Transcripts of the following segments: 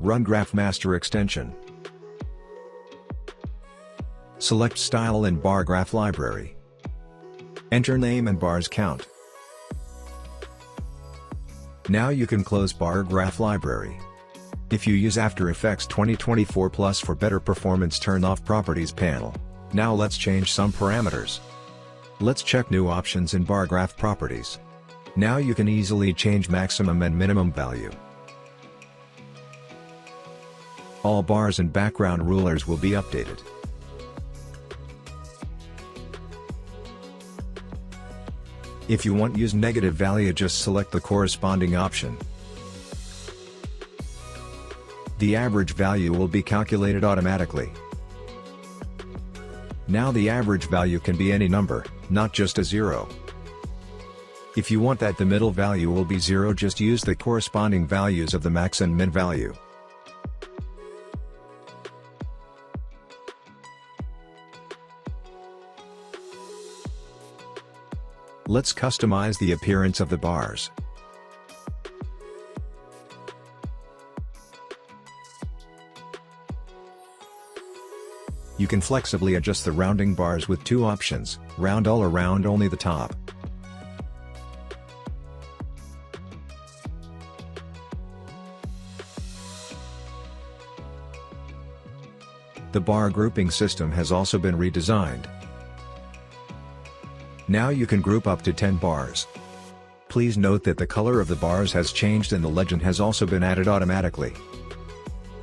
Run Graph Master extension. Select Style in Bar Graph Library. Enter name and bars count. Now you can close Bar Graph Library. If you use After Effects 2024 Plus for better performance, turn off Properties panel. Now let's change some parameters. Let's check new options in Bar Graph Properties. Now you can easily change maximum and minimum value. All bars and background rulers will be updated. If you want use negative value, just select the corresponding option. The average value will be calculated automatically. Now the average value can be any number, not just a 0. If you want that the middle value will be 0, just use the corresponding values of the max and min value. Let's customize the appearance of the bars. You can flexibly adjust the rounding bars with two options: round all or round only the top. The bar grouping system has also been redesigned. Now you can group up to 10 bars. Please note that the color of the bars has changed and the legend has also been added automatically.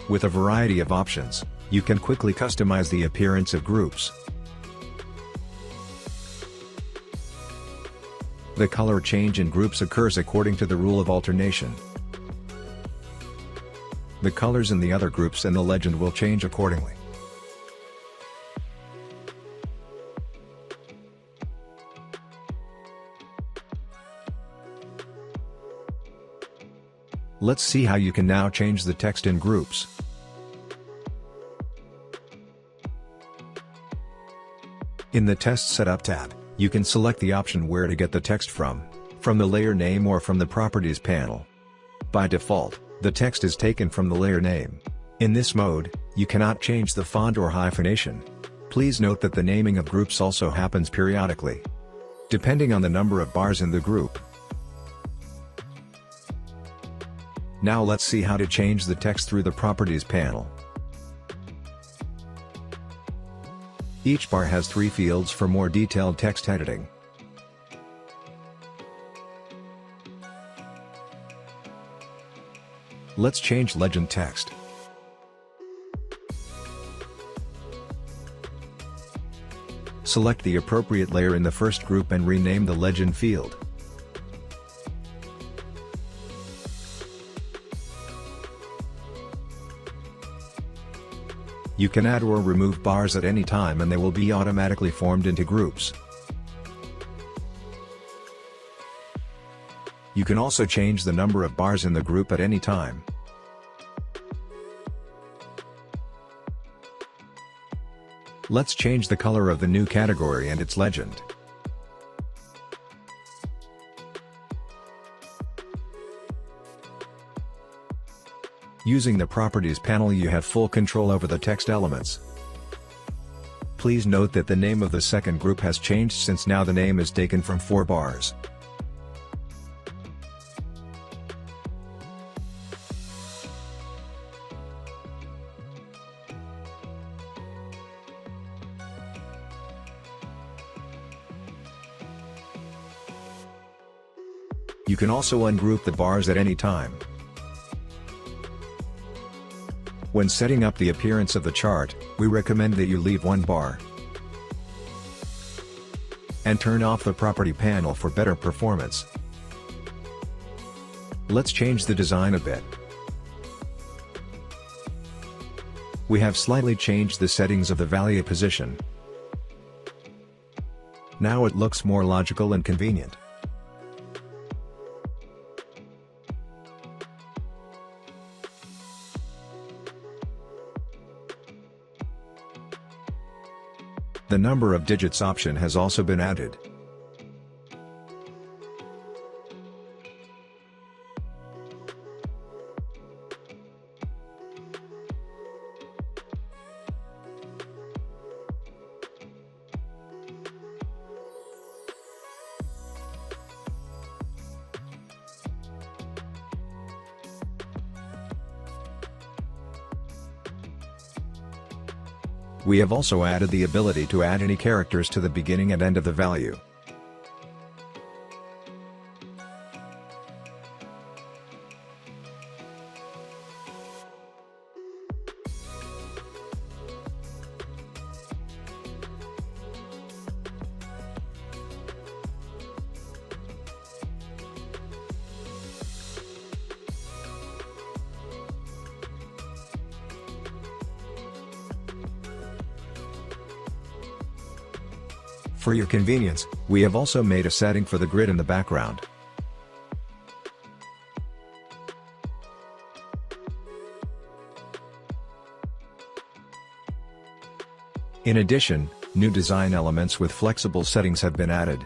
With a variety of options, you can quickly customize the appearance of groups. The color change in groups occurs according to the rule of alternation. The colors in the other groups and the legend will change accordingly. Let's see how you can now change the text in groups. In the Test Setup tab, you can select the option where to get the text from the layer name or from the Properties panel. By default, the text is taken from the layer name. In this mode, you cannot change the font or hyphenation. Please note that the naming of groups also happens periodically, depending on the number of bars in the group. Now let's see how to change the text through the Properties panel. Each bar has 3 fields for more detailed text editing. Let's change legend text. Select the appropriate layer in the first group and rename the legend field. You can add or remove bars at any time and they will be automatically formed into groups. You can also change the number of bars in the group at any time. Let's change the color of the new category and its legend. Using the Properties panel, you have full control over the text elements. Please note that the name of the second group has changed since now the name is taken from 4 bars. You can also ungroup the bars at any time. When setting up the appearance of the chart, we recommend that you leave 1 bar and turn off the Property panel for better performance. Let's change the design a bit. We have slightly changed the settings of the value position. Now it looks more logical and convenient. The number of digits option has also been added. We have also added the ability to add any characters to the beginning and end of the value. For your convenience, we have also made a setting for the grid in the background. In addition, new design elements with flexible settings have been added.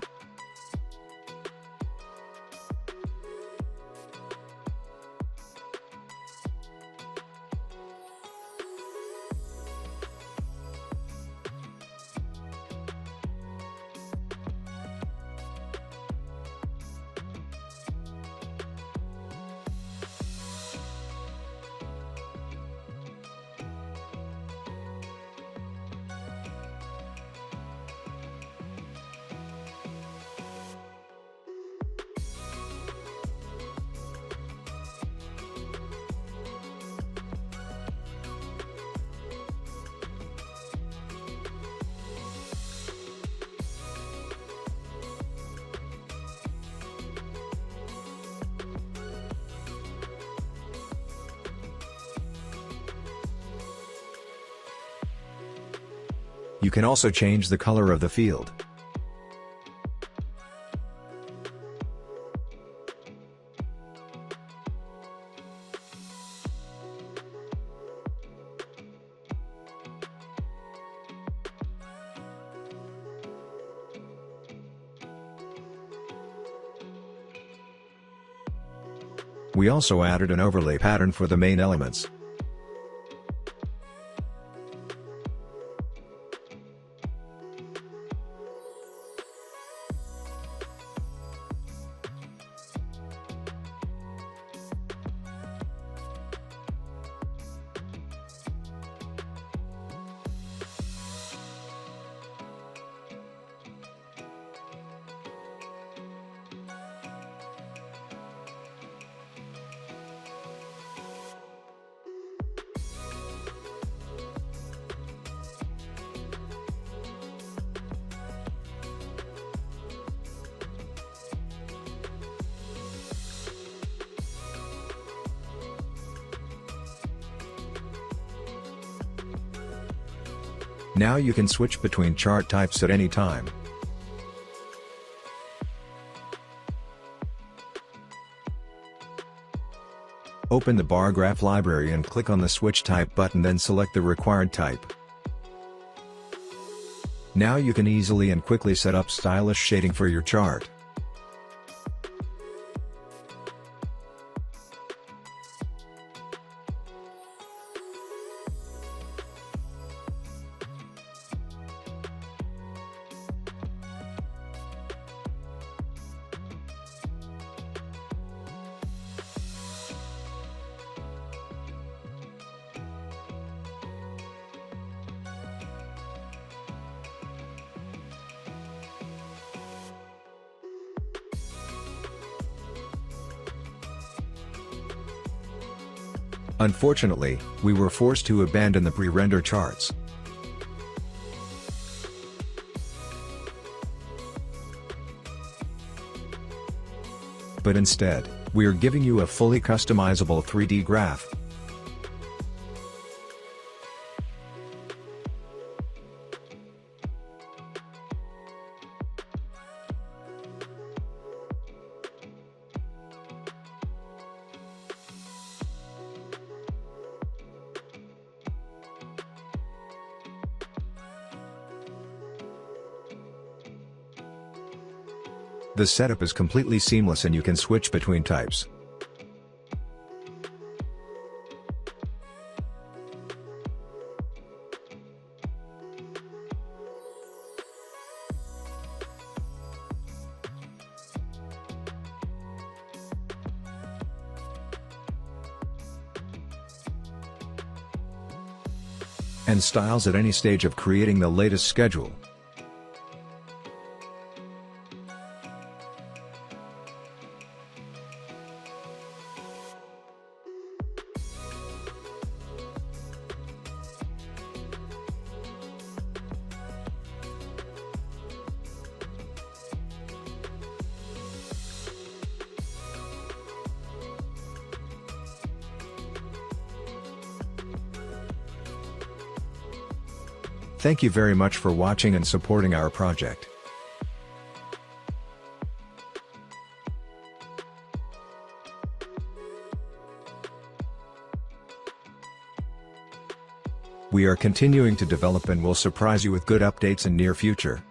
You can also change the color of the field. We also added an overlay pattern for the main elements. Now you can switch between chart types at any time. Open the bar graph library and click on the Switch Type button, then select the required type. Now you can easily and quickly set up stylish shading for your chart. Unfortunately, we were forced to abandon the pre-render charts. But instead, we are giving you a fully customizable 3D graph. The setup is completely seamless and you can switch between types. and styles at any stage of creating the latest schedule. Thank you very much for watching and supporting our project. We are continuing to develop and will surprise you with good updates in near future.